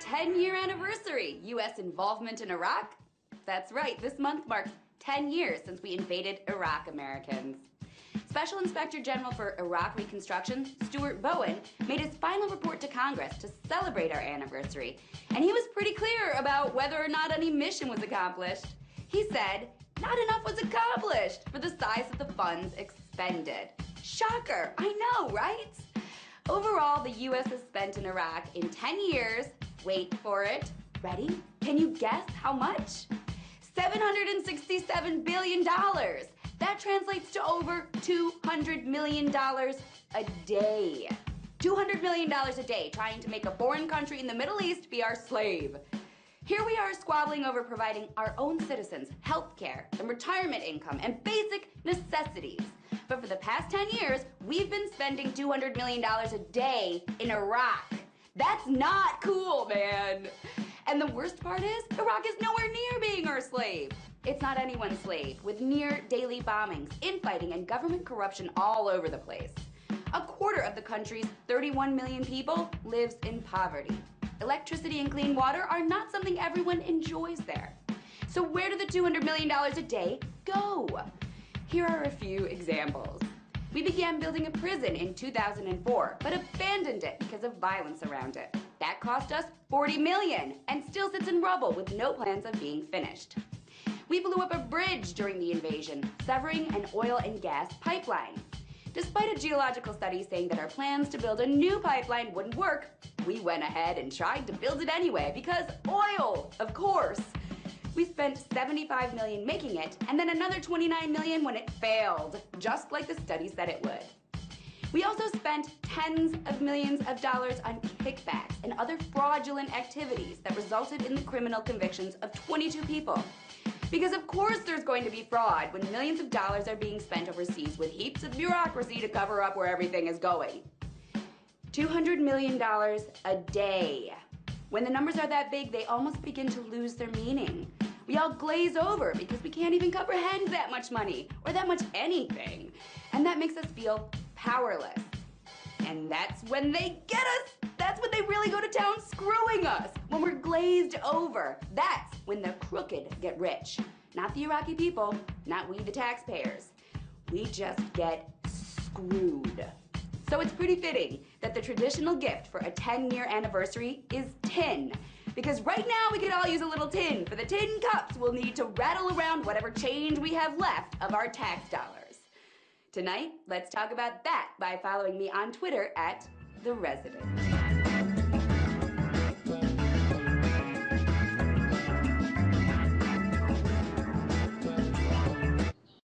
10-year anniversary. U.S. involvement in Iraq? That's right, this month marks 10 years since we invaded Iraq, Americans. Special Inspector General for Iraq Reconstruction, Stuart Bowen, made his final report to Congress to celebrate our anniversary, and he was pretty clear about whether or not any mission was accomplished. He said, not enough was accomplished for the size of the funds expended. Shocker, I know, right? Overall, the U.S. has spent in Iraq in 10 years, wait for it, ready? Can you guess how much? $767 billion. That translates to over $200 million a day. $200 million a day trying to make a foreign country in the Middle East be our slave. Here we are squabbling over providing our own citizens health care and retirement income and basic necessities. But for the past 10 years, we've been spending $200 million a day in Iraq. That's not cool, man. And the worst part is, Iraq is nowhere near being our slave. It's not anyone's slave, with near daily bombings, infighting, and government corruption all over the place. A quarter of the country's 31 million people lives in poverty. Electricity and clean water are not something everyone enjoys there. So where do the $200 million a day go? Here are a few examples. We began building a prison in 2004, but abandoned it because of violence around it. That cost us $40 million and still sits in rubble with no plans of being finished. We blew up a bridge during the invasion, severing an oil and gas pipeline. Despite a geological study saying that our plans to build a new pipeline wouldn't work, we went ahead and tried to build it anyway because oil, of course. We spent $75 million making it and then another $29 million when it failed, just like the study said it would. We also spent tens of millions of dollars on kickbacks and other fraudulent activities that resulted in the criminal convictions of 22 people. Because of course there's going to be fraud when millions of dollars are being spent overseas with heaps of bureaucracy to cover up where everything is going. $200 million a day. When the numbers are that big, they almost begin to lose their meaning. We all glaze over because we can't even comprehend that much money or that much anything. And that makes us feel powerless. And that's when they get us. That's when they really go to town screwing us. When we're glazed over. That's when the crooked get rich. Not the Iraqi people, not we the taxpayers. We just get screwed. So it's pretty fitting that the traditional gift for a 10-year anniversary is tin. Because right now we could all use a little tin for the tin cups we'll need to rattle around whatever change we have left of our tax dollars. Tonight, let's talk about that by following me on Twitter @TheResident.